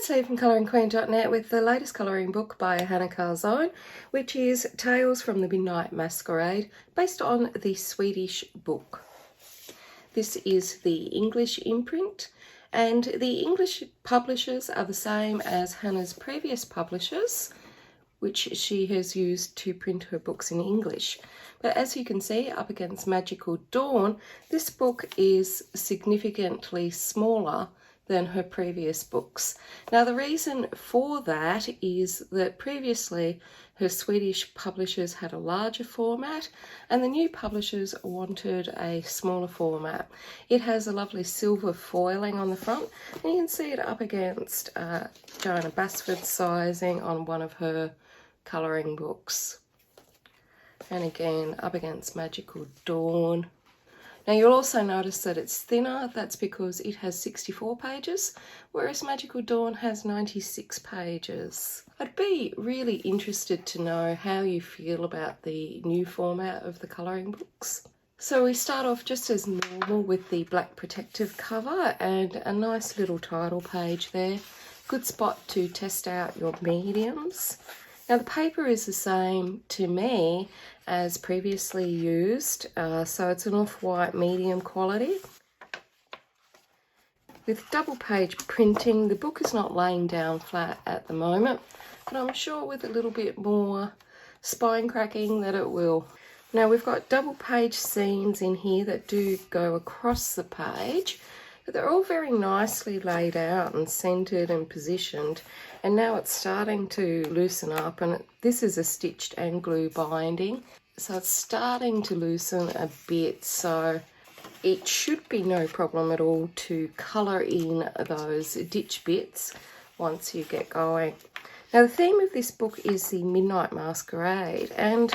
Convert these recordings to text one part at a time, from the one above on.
it's Lee from coloringqueen.net with the latest colouring book by Hanna Karlzon, which is Tales from the Midnight Masquerade, based on the Swedish book. This is the English imprint, and the English publishers are the same as Hanna's previous publishers, which she has used to print her books in English. But as you can see up against Magical Dawn, this book is significantly smaller than her previous books. Now the reason for that is that previously her Swedish publishers had a larger format and the new publishers wanted a smaller format. It has a lovely silver foiling on the front, and you can see it up against Joanna Basford's sizing on one of her colouring books, and again up against Magical Dawn. Now you'll also notice that it's thinner. That's because it has 64 pages, whereas Magical Dawn has 96 pages. I'd be really interested to know how you feel about the new format of the colouring books. So we start off just as normal with the black protective cover and a nice little title page there. Good spot to test out your mediums. Now the paper is the same to me as previously used, so it's an off-white medium quality. With double page printing, the book is not laying down flat at the moment, but I'm sure with a little bit more spine cracking that it will. Now we've got double page scenes in here that do go across the page, but they're all very nicely laid out and centered and positioned, and now it's starting to loosen up, and this is a stitched and glue binding, so it's starting to loosen a bit, so it should be no problem at all to colour in those ditch bits once you get going. Now the theme of this book is the Midnight Masquerade, and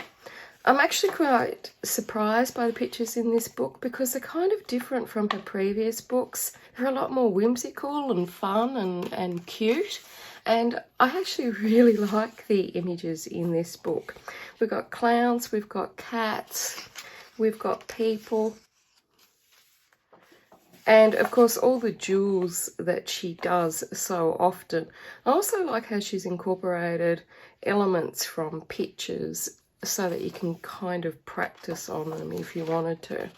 I'm actually quite surprised by the pictures in this book because they're kind of different from her previous books. They're a lot more whimsical and fun and cute, and I actually really like the images in this book. We've got clowns, we've got cats, we've got people, and of course all the jewels that she does so often. I also like how she's incorporated elements from pictures so that you can kind of practice on them if you wanted to.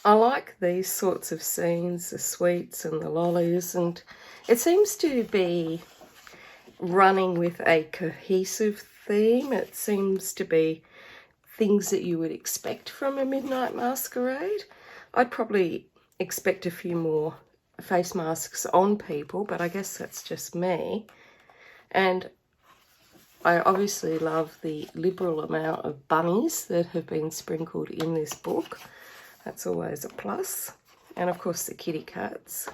I like these sorts of scenes, the sweets and the lollies, and it seems to be running with a cohesive theme. It seems to be things that you would expect from a Midnight Masquerade. I'd probably expect a few more face masks on people, but I guess that's just me. And I obviously love the liberal amount of bunnies that have been sprinkled in this book. That's always a plus. And of course the kitty cats.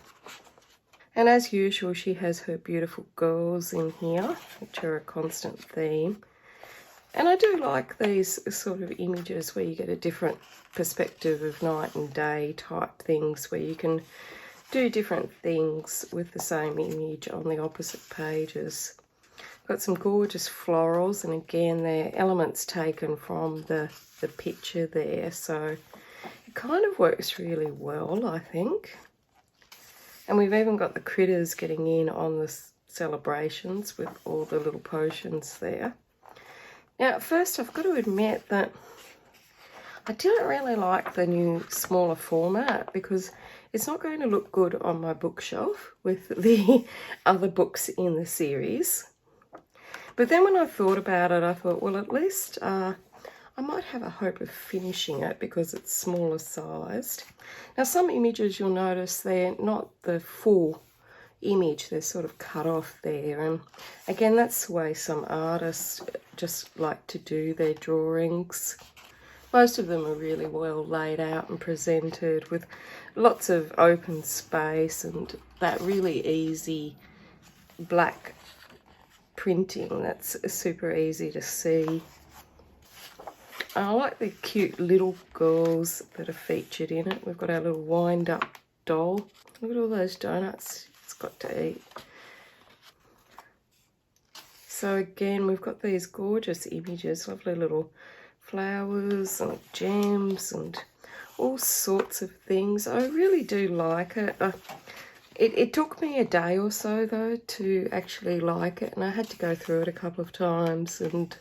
And as usual, she has her beautiful girls in here, which are a constant theme. And I do like these sort of images where you get a different perspective of night and day type things, where you can do different things with the same image on the opposite pages. Got some gorgeous florals, and again they're elements taken from the picture there, so it kind of works really well, I think. And we've even got the critters getting in on the celebrations with all the little potions there. Now at first I've got to admit that I didn't really like the new smaller format because it's not going to look good on my bookshelf with the other books in the series. But then when I thought about it, I thought, well, at least I might have a hope of finishing it because it's smaller sized. Now, some images you'll notice they're not the full image, they're sort of cut off there. And again, that's the way some artists just like to do their drawings. Most of them are really well laid out and presented with lots of open space and that really easy black printing that's super easy to see. I like the cute little girls that are featured in it. We've got our little wind up doll. Look at all those donuts it's got to eat. So again, we've got these gorgeous images, lovely little flowers and gems and all sorts of things. I really do like it. It took me a day or so though to actually like it, and I had to go through it a couple of times, and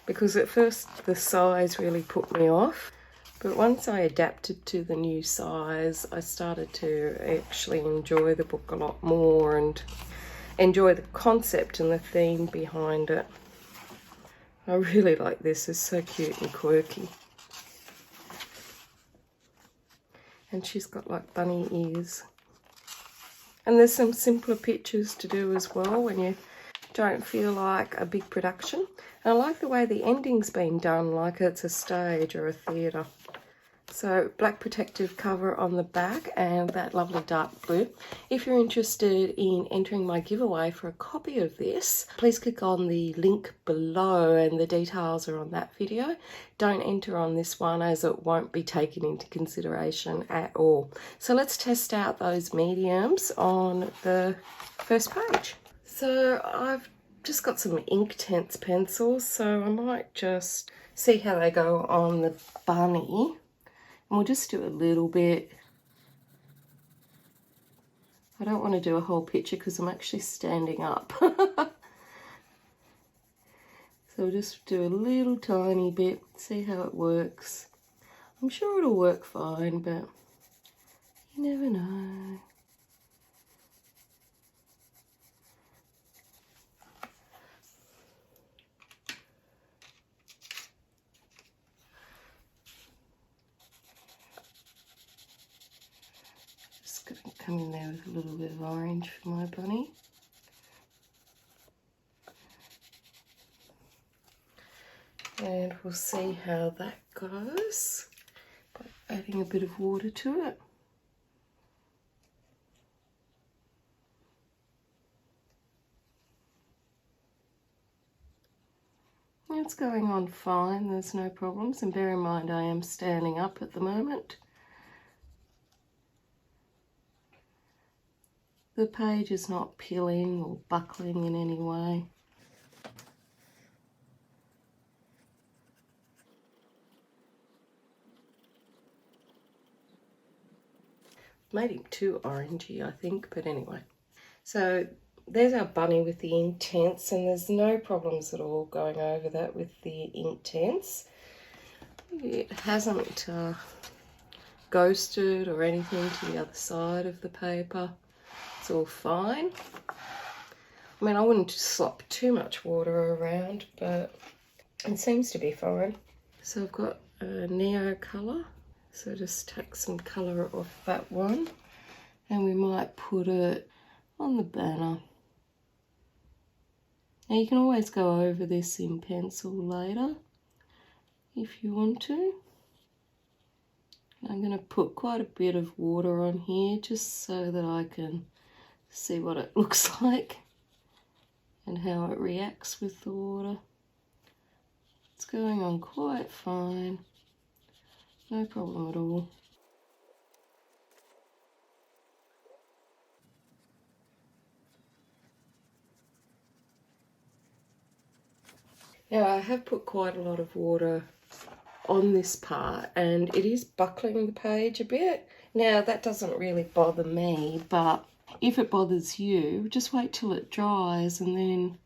because at first the size really put me off, but once I adapted to the new size, I started to actually enjoy the book a lot more and enjoy the concept and the theme behind it. I really like this. It's so cute and quirky. And she's got like bunny ears. And there's some simpler pictures to do as well when you don't feel like a big production. And I like the way the ending's been done, like it's a stage or a theatre. So black protective cover on the back and that lovely dark blue. If you're interested in entering my giveaway for a copy of this, please click on the link below and the details are on that video. Don't enter on this one as it won't be taken into consideration at all. So let's test out those mediums on the first page. So I've just got some Inktense pencils, so I might just see how they go on the bunny. And we'll just do a little bit. I don't want to do a whole picture because I'm actually standing up. So we'll just do a little tiny bit, see how it works. I'm sure it'll work fine, but you never know. Just going to come in there with a little bit of orange for my bunny. And we'll see how that goes by adding a bit of water to it. It's going on fine, there's no problems, and bear in mind I am standing up at the moment. The page is not peeling or buckling in any way. Made him too orangey, I think, but anyway. So there's our bunny with the Inktense, and there's no problems at all going over that with the Inktense. It hasn't ghosted or anything to the other side of the paper. It's all fine. I mean, I wouldn't slop too much water around, but it seems to be fine. So I've got a Neo colour. So just take some colour off that one, and we might put it on the banner. Now you can always go over this in pencil later if you want to. I'm going to put quite a bit of water on here just so that I can see what it looks like and how it reacts with the water. It's going on quite fine. No problem at all. Now I have put quite a lot of water on this part and it is buckling the page a bit. Now that doesn't really bother me, but if it bothers you, just wait till it dries and then,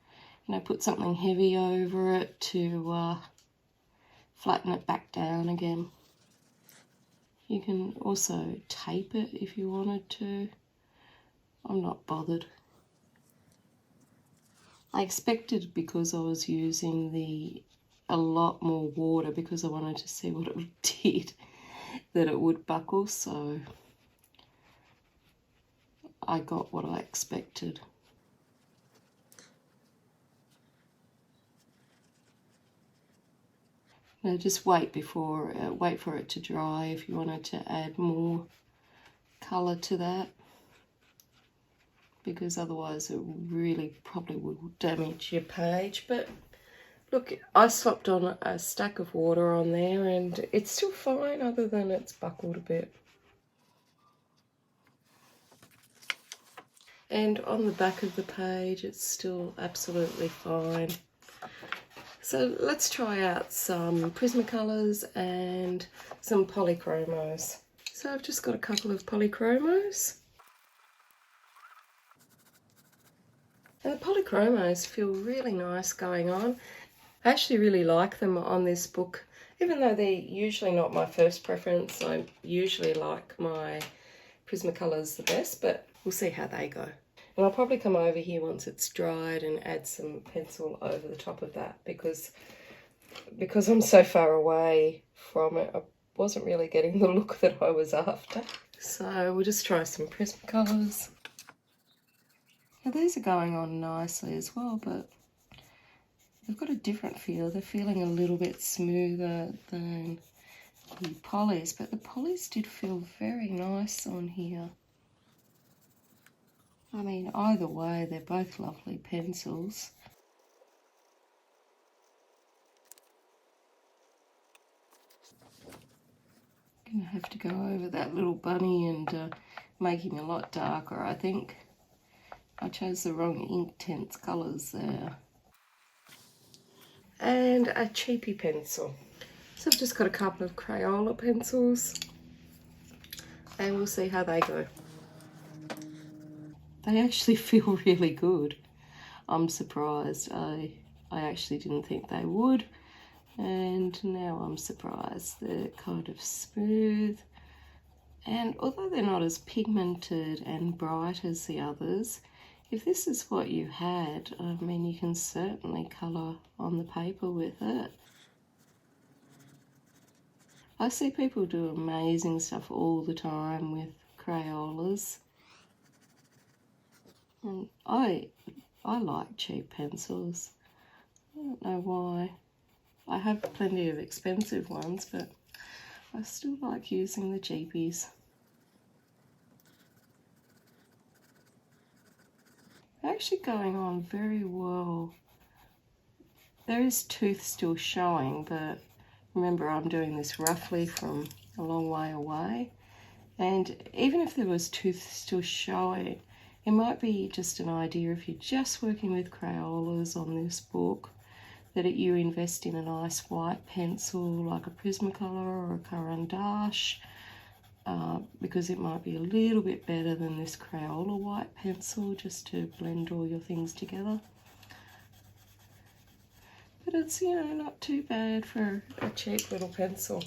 you know, put something heavy over it to flatten it back down again. You can also tape it if you wanted to. I'm not bothered. I expected, because I was using a lot more water because I wanted to see what it did, that it would buckle, so I got what I expected. Now just wait for it to dry if you wanted to add more colour to that, because otherwise it really probably will damage your page. But look, I slopped on a stack of water on there and it's still fine, other than it's buckled a bit. And on the back of the page it's still absolutely fine. So let's try out some Prismacolors and some polychromos. So I've just got a couple of polychromos. And the polychromos feel really nice going on. I actually really like them on this book, even though they're usually not my first preference. I usually like my Prismacolors the best, but we'll see how they go. And I'll probably come over here once it's dried and add some pencil over the top of that, because I'm so far away from it, I wasn't really getting the look that I was after. So we'll just try some Prismacolors. Now these are going on nicely as well, but they've got a different feel. They're feeling a little bit smoother than the polys, but the polys did feel very nice on here. I mean, either way, they're both lovely pencils. Gonna have to go over that little bunny and make him a lot darker, I think. I chose the wrong Inktense colours there. And a cheapy pencil. So I've just got a couple of Crayola pencils, and we'll see how they go. They actually feel really good. I'm surprised. I actually didn't think they would, and now I'm surprised. They're kind of smooth, and although they're not as pigmented and bright as the others, if this is what you had, I mean, you can certainly colour on the paper with it. I see people do amazing stuff all the time with Crayolas, and I like cheap pencils. I don't know why. I have plenty of expensive ones, but I still like using the cheapies. They're actually going on very well. There is tooth still showing, but remember, I'm doing this roughly from a long way away, and even if there was tooth still showing, it might be just an idea, if you're just working with Crayolas on this book, that you invest in a nice white pencil like a Prismacolor or a Caran d'Ache, because it might be a little bit better than this Crayola white pencil, just to blend all your things together. But it's, you know, not too bad for a cheap little pencil.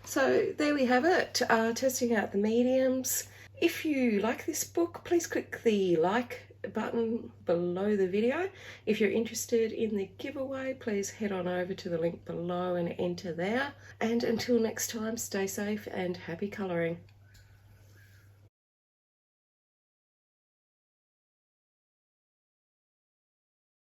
So there we have it, testing out the mediums. If you like this book, please click the like button below the video. If you're interested in the giveaway, please head on over to the link below and enter there. And until next time, stay safe and happy colouring.